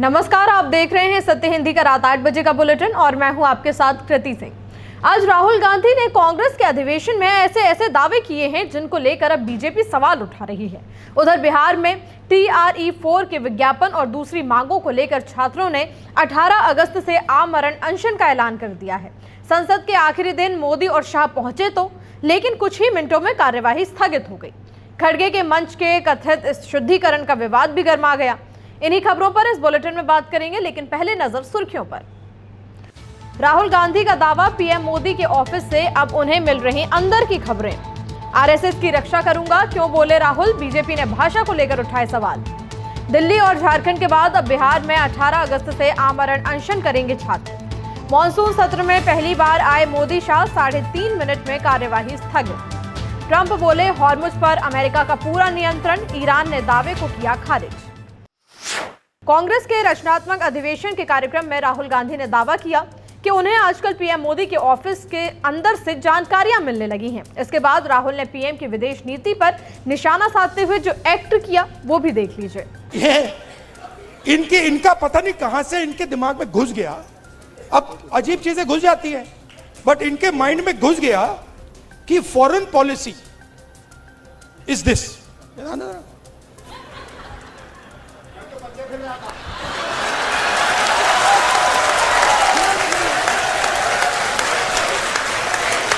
नमस्कार, आप देख रहे हैं सत्य हिंदी का रात 8 बजे का बुलेटिन और मैं हूं आपके साथ कृति सिंह। आज राहुल गांधी ने कांग्रेस के अधिवेशन में ऐसे दावे किए हैं जिनको लेकर अब बीजेपी सवाल उठा रही है। उधर बिहार में TRE-4 के विज्ञापन और दूसरी मांगों को लेकर छात्रों ने 18 अगस्त से आमरण अनशन का ऐलान कर दिया है। संसद के आखिरी दिन मोदी और शाह पहुंचे तो, लेकिन कुछ ही मिनटों में कार्यवाही स्थगित हो गई। खड़गे के मंच के कथित शुद्धिकरण का विवाद भी गर्मा गया। इन्हीं खबरों पर इस बुलेटिन में बात करेंगे, लेकिन पहले नजर सुर्खियों पर। राहुल गांधी का दावा, पीएम मोदी के ऑफिस से अब उन्हें मिल रही अंदर की खबरें। आरएसएस की रक्षा करूंगा, क्यों बोले राहुल। बीजेपी ने भाषा को लेकर उठाए सवाल। दिल्ली और झारखंड के बाद अब बिहार में 18 अगस्त से आमरण अनशन करेंगे छात्र। मॉनसून सत्र में पहली बार आए मोदी शाह, 3.5 मिनट में कार्यवाही स्थगित। ट्रंप बोले, हॉर्मुज पर अमेरिका का पूरा नियंत्रण। ईरान ने दावे को किया खारिज। कांग्रेस के रचनात्मक अधिवेशन के कार्यक्रम में राहुल गांधी ने दावा किया कि उन्हें आजकल पीएम मोदी के ऑफिस के अंदर से जानकारियां मिलने लगी हैं। इसके बाद राहुल ने पीएम की विदेश नीति पर निशाना साधते हुए जो एक्ट किया वो भी देख लीजिए। ये इनका पता नहीं कहां से इनके दिमाग में घुस गया। अब अजीब चीजें घुस जाती हैं, बट इनके माइंड में घुस गया कि फॉरेन पॉलिसी इज दिस।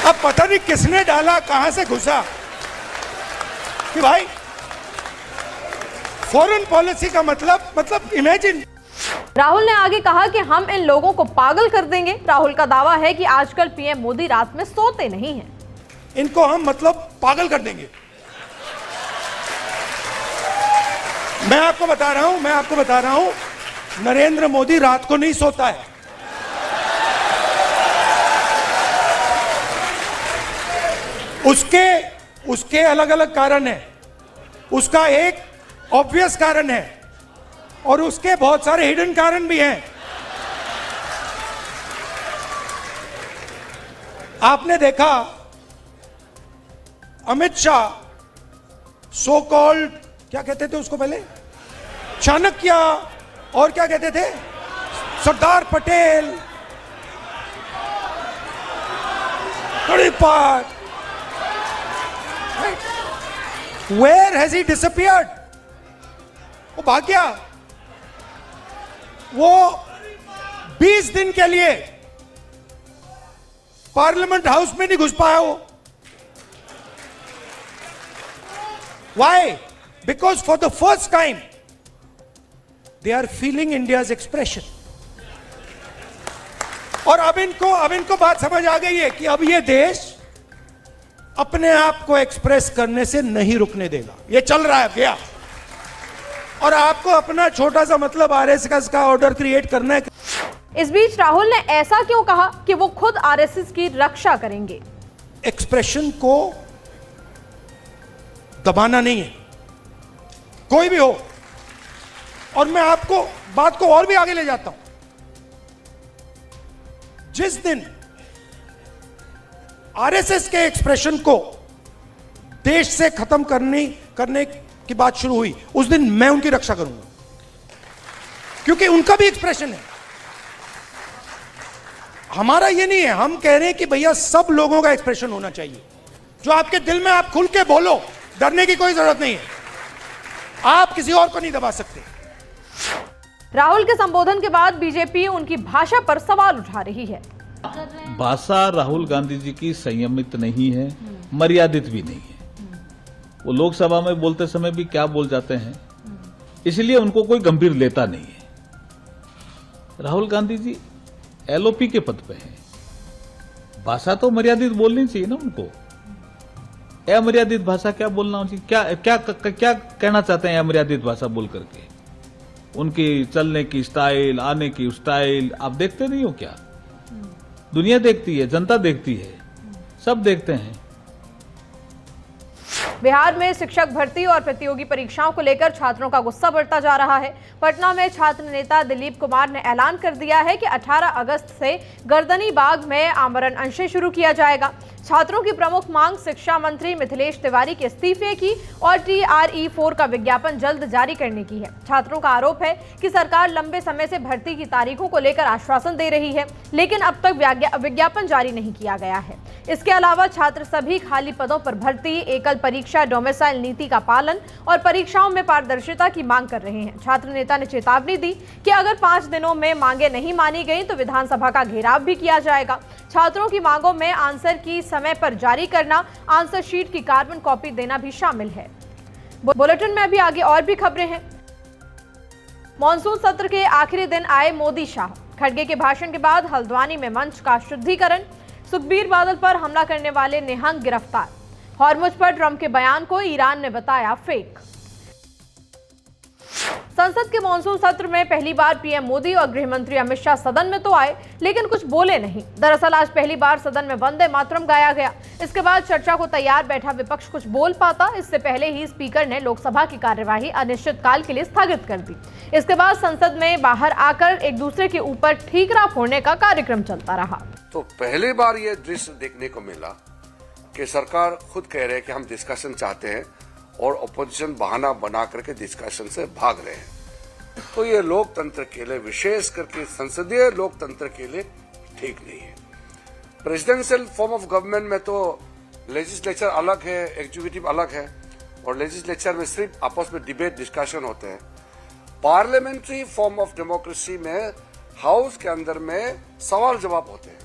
अब पता नहीं किसने डाला, कहां से घुसा कि भाई फॉरेन पॉलिसी का मतलब इमेजिन। राहुल ने आगे कहा कि हम इन लोगों को पागल कर देंगे। राहुल का दावा है कि आजकल पीएम मोदी रात में सोते नहीं हैं। इनको हम पागल कर देंगे। मैं आपको बता रहा हूं नरेंद्र मोदी रात को नहीं सोता है। उसके अलग अलग कारण है। उसका एक ऑब्वियस कारण है और उसके बहुत सारे हिडन कारण भी हैं। आपने देखा अमित शाह, सो कॉल्ड, क्या कहते थे उसको पहले, चाणक्य, और क्या कहते थे, Sardar Patel, part. Where has he disappeared? वो भाग गया। वो 20 दिन के लिए पार्लियामेंट हाउस में नहीं घुस पाया वो। Why? Because for the first time they are feeling India's expression. और अब इनको बात समझ आ गई है कि अब ये देश अपने आप को एक्सप्रेस करने से नहीं रुकने देगा। ये चल रहा है क्या? और आपको अपना छोटा सा आरएसएस का ऑर्डर क्रिएट करना है। इस बीच राहुल ने ऐसा क्यों कहा कि वो खुद आरएसएस की रक्षा करेंगे? एक्सप्रेशन को दबाना नहीं है, कोई भी हो। और मैं आपको बात को और भी आगे ले जाता हूं। जिस दिन आरएसएस के एक्सप्रेशन को देश से खत्म करने की बात शुरू हुई, उस दिन मैं उनकी रक्षा करूंगा, क्योंकि उनका भी एक्सप्रेशन है। हमारा ये नहीं है, हम कह रहे हैं कि भैया सब लोगों का एक्सप्रेशन होना चाहिए। जो आपके दिल में, आप खुल के बोलो, डरने की कोई जरूरत नहीं है। आप किसी और को नहीं दबा सकते। राहुल के संबोधन के बाद बीजेपी उनकी भाषा पर सवाल उठा रही है। भाषा राहुल गांधी जी की संयमित नहीं है, मर्यादित भी नहीं है। वो लोकसभा में बोलते समय भी क्या बोल जाते हैं, इसलिए उनको कोई गंभीर लेता नहीं है। राहुल गांधी जी एलओपी के पद पे हैं। भाषा तो मर्यादित बोलनी चाहिए ना उनको। अमर्यादित भाषा क्या बोलना चाहिए? क्या कहना चाहते हैं अमर्यादित भाषा बोल करके? उनकी चलने की स्टाइल, आने की स्टाइल आप देखते नहीं हो क्या? दुनिया देखती है, जनता देखती है, सब देखते हैं। बिहार में शिक्षक भर्ती और प्रतियोगी परीक्षाओं को लेकर छात्रों का गुस्सा बढ़ता जा रहा है। पटना में छात्र नेता दिलीप कुमार ने ऐलान कर दिया है कि 18 अगस्त से गर्दनी बाग में आमरण अनशन शुरू किया जाएगा। छात्रों की प्रमुख मांग शिक्षा मंत्री मिथिलेश तिवारी के इस्तीफे की और TRE-4 का विज्ञापन जल्द जारी करने की है। छात्रों का आरोप है कि सरकार लंबे समय से भर्ती की तारीखों को लेकर आश्वासन दे रही है, लेकिन अब तक विज्ञापन जारी नहीं किया गया है। इसके अलावा छात्र सभी खाली पदों पर भर्ती, एकल परीक्षा, डोमिसाइल नीति का पालन और परीक्षाओं में पारदर्शिता की मांग कर रहे हैं। छात्र नेता ने चेतावनी दी कि अगर 5 दिनों में मांगे नहीं मानी गई तो विधानसभा का घेराव भी किया जाएगा। छात्रों की मांगों में आंसर की समय पर जारी करना, आंसर शीट की कार्बन कॉपी देना भी शामिल है। बुलेटिन में अभी आगे और भी खबरें हैं। मॉनसून सत्र के आखिरी दिन आए मोदी शाह। खड़गे के भाषण के बाद हल्द्वानी में मंच का शुद्धिकरण। सुखबीर बादल पर हमला करने वाले निहंग गिरफ्तार। हॉर्मुज पर ट्रंप के बयान को ईरान ने बताया फेक। संसद के मॉनसून सत्र में पहली बार पीएम मोदी और गृह मंत्री अमित शाह सदन में तो आए, लेकिन कुछ बोले नहीं। दरअसल आज पहली बार सदन में वंदे मातरम गाया गया। इसके बाद चर्चा को तैयार बैठा विपक्ष कुछ बोल पाता। इससे पहले ही स्पीकर ने लोकसभा की कार्यवाही अनिश्चितकाल के लिए स्थगित कर दी। इसके बाद संसद में बाहर आकर एक दूसरे के ऊपर ठीकरा फोड़ने का कार्यक्रम चलता रहा। तो पहली बार ये दृश्य देखने को मिला कि सरकार खुद कह रहे हैं कि हम डिस्कशन चाहते हैं और अपोजिशन बहाना बना करके डिस्कशन से भाग रहे हैं। तो ये लोकतंत्र के लिए, विशेष करके संसदीय लोकतंत्र के लिए ठीक नहीं है। प्रेसिडेंशियल फॉर्म ऑफ गवर्नमेंट में तो लेजिस्लेचर अलग है, एग्जीक्यूटिव अलग है, और लेजिस्लेचर में सिर्फ आपस में डिबेट डिस्कशन होते हैं। पार्लियामेंट्री फॉर्म ऑफ डेमोक्रेसी में हाउस के अंदर में सवाल जवाब होते हैं,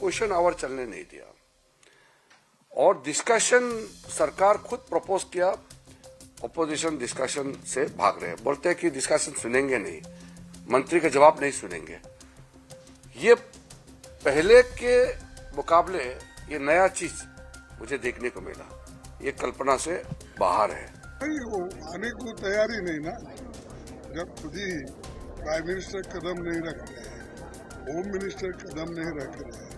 क्वेश्चन आवर चलने नहीं दिया। और डिस्कशन सरकार खुद प्रपोज किया, ऑपोजिशन डिस्कशन से भाग रहे हैं, बोलते हैं कि डिस्कशन सुनेंगे नहीं, मंत्री का जवाब नहीं सुनेंगे। ये पहले के मुकाबले ये नया चीज मुझे देखने को मिला, ये कल्पना से बाहर है। नहीं, वो आने को तैयारी नहीं ना, जब खुद ही प्राइम मिनिस्टर कदम नहीं रख रहे हैं, होम मिनिस्टर कदम नहीं रख रहे हैं,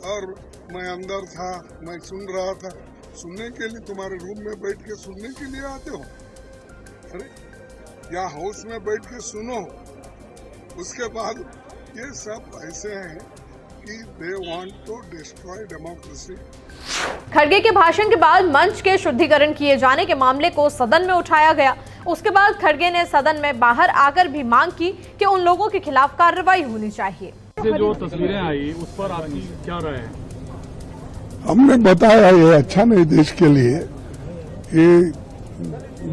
और मैं अंदर था, मैं सुन रहा था। सुनने के लिए तुम्हारे रूम में बैठ के सुनने के लिए आते हो? अरे या हाउस में बैठ के सुनो। उसके बाद ये सब ऐसे हैं कि they want to destroy democracy. खड़गे के भाषण के बाद मंच के शुद्धिकरण किए जाने के मामले को सदन में उठाया गया। उसके बाद खड़गे ने सदन में बाहर आकर भी मांग की कि उन लोगों के खिलाफ कार्रवाई होनी चाहिए। जो तस्वीरें आई उस पर आपकी क्या राय है? हमने बताया ये अच्छा नहीं देश के लिए, ये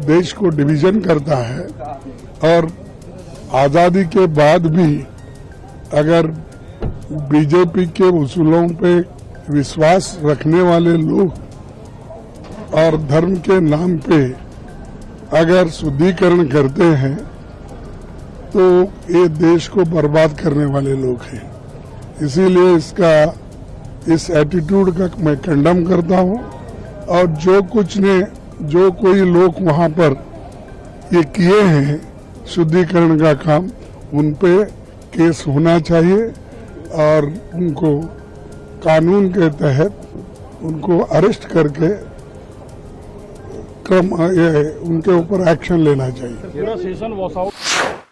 देश को डिवीजन करता है। और आजादी के बाद भी अगर बीजेपी के उसूलों पे विश्वास रखने वाले लोग और धर्म के नाम पे अगर शुद्धिकरण करते हैं तो ये देश को बर्बाद करने वाले लोग हैं। इसीलिए इस एटीट्यूड का मैं कंडम करता हूं। और जो कोई लोग वहां पर ये किए हैं शुद्धिकरण का काम, उन पे केस होना चाहिए और उनको कानून के तहत उनको अरेस्ट करके उनके ऊपर एक्शन लेना चाहिए। पूरा सेशन वॉश आउट।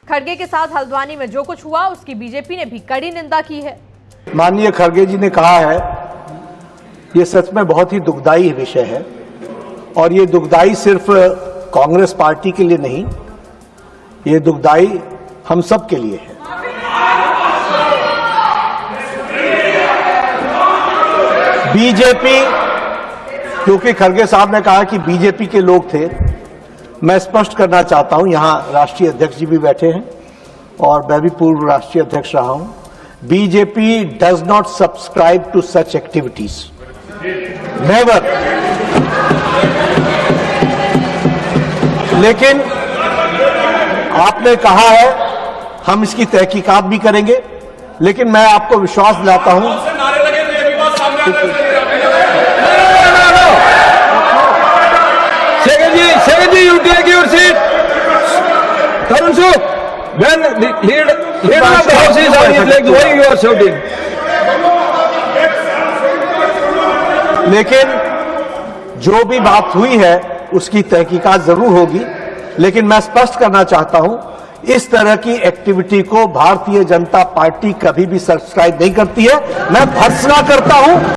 खड़गे के साथ हल्द्वानी में जो कुछ हुआ उसकी बीजेपी ने भी कड़ी निंदा की है। माननीय खड़गे जी ने कहा है, ये सच में बहुत ही दुखदाई विषय है, और ये दुखदाई सिर्फ कांग्रेस पार्टी के लिए नहीं, ये दुखदाई हम सब के लिए है। बीजेपी, क्योंकि खड़गे साहब ने कहा कि बीजेपी के लोग थे, मैं स्पष्ट करना चाहता हूं, यहां राष्ट्रीय अध्यक्ष जी भी बैठे हैं और मैं भी पूर्व राष्ट्रीय अध्यक्ष रहा हूं। BJP does not subscribe to such activities, never. लेकिन आपने कहा है हम इसकी तहकीकात भी करेंगे, लेकिन मैं आपको विश्वास दिलाता हूं। Second ji, you take your seat. Tarun Suk, when the leader of the house is on his legs, why you are shouting? लेकिन जो भी बात हुई है उसकी तहकीकात जरूर होगी, लेकिन मैं स्पष्ट करना चाहता हूं, इस तरह की एक्टिविटी को भारतीय जनता पार्टी कभी भी सब्सक्राइब नहीं करती है। मैं भर्त्सना करता हूं।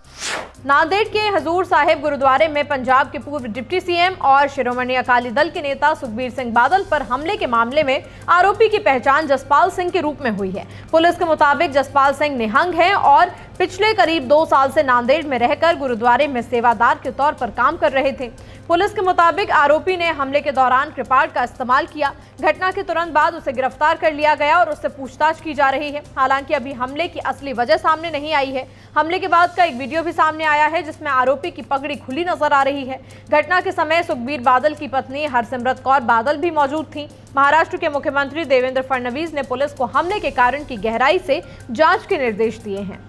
नांदेड़ के हजूर साहिब गुरुद्वारे में पंजाब के पूर्व डिप्टी सीएम और शिरोमणि अकाली दल के नेता सुखबीर सिंह बादल पर हमले के मामले में आरोपी की पहचान जसपाल सिंह के रूप में हुई है। पुलिस के मुताबिक जसपाल सिंह निहंग है और पिछले करीब 2 साल से नांदेड़ में रहकर गुरुद्वारे में सेवादार के तौर पर काम कर रहे थे। पुलिस के मुताबिक आरोपी ने हमले के दौरान कृपाण का इस्तेमाल किया। घटना के तुरंत बाद उसे गिरफ्तार कर लिया गया और उससे पूछताछ की जा रही है। हालांकि अभी हमले की असली वजह सामने नहीं आई है। हमले के बाद का एक वीडियो भी सामने आया है जिसमें आरोपी की पगड़ी खुली नजर आ रही है। घटना के समय सुखबीर बादल की पत्नी हरसिमरत कौर बादल भी मौजूद थी। महाराष्ट्र के मुख्यमंत्री देवेंद्र फडणवीस ने पुलिस को हमले के कारण की गहराई से जांच के निर्देश दिए हैं।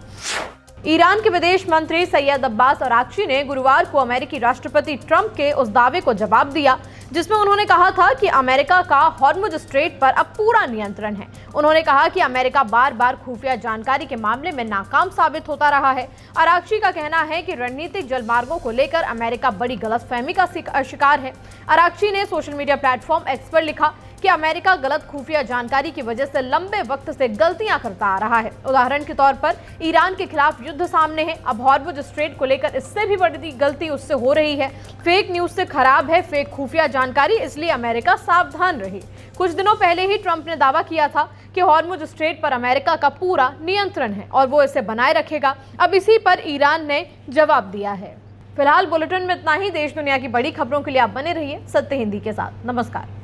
ईरान के विदेश मंत्री सैयद अब्बास अराक्ची ने गुरुवार को अमेरिकी राष्ट्रपति ट्रंप के उस दावे को जवाब दिया जिसमें उन्होंने कहा था कि अमेरिका का हॉर्मुज स्ट्रेट पर अब पूरा नियंत्रण है। उन्होंने कहा कि अमेरिका बार बार खुफिया जानकारी के मामले में नाकाम साबित होता रहा है। अराक्ची का कहना है कि रणनीतिक जलमार्गों को लेकर अमेरिका बड़ी गलतफहमी का शिकार है। अराक्ची ने सोशल मीडिया प्लेटफॉर्म एक्स पर लिखा कि अमेरिका गलत खुफिया जानकारी की वजह से लंबे वक्त से गलतियां करता आ रहा है। उदाहरण के तौर पर ईरान के खिलाफ युद्ध सामने है। अब हॉर्मुज स्ट्रेट को लेकर इससे भी बड़ी गलती उससे हो रही है। फेक न्यूज से खराब है फेक खुफिया जानकारी, इसलिए अमेरिका सावधान रहे। कुछ दिनों पहले ही ट्रंप ने दावा किया था कि हॉर्मुज स्ट्रेट पर अमेरिका का पूरा नियंत्रण है और वो इसे बनाए रखेगा। अब इसी पर ईरान ने जवाब दिया है। फिलहाल बुलेटिन में इतना ही। देश दुनिया की बड़ी खबरों के लिए आप बने रहिए सत्य हिंदी के साथ। नमस्कार।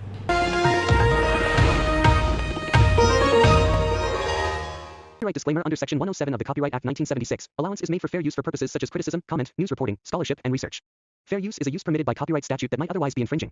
Copyright disclaimer under Section 107 of the Copyright Act 1976. Allowance is made for fair use for purposes such as criticism, comment, news reporting, scholarship, and research. Fair use is a use permitted by copyright statute that might otherwise be infringing.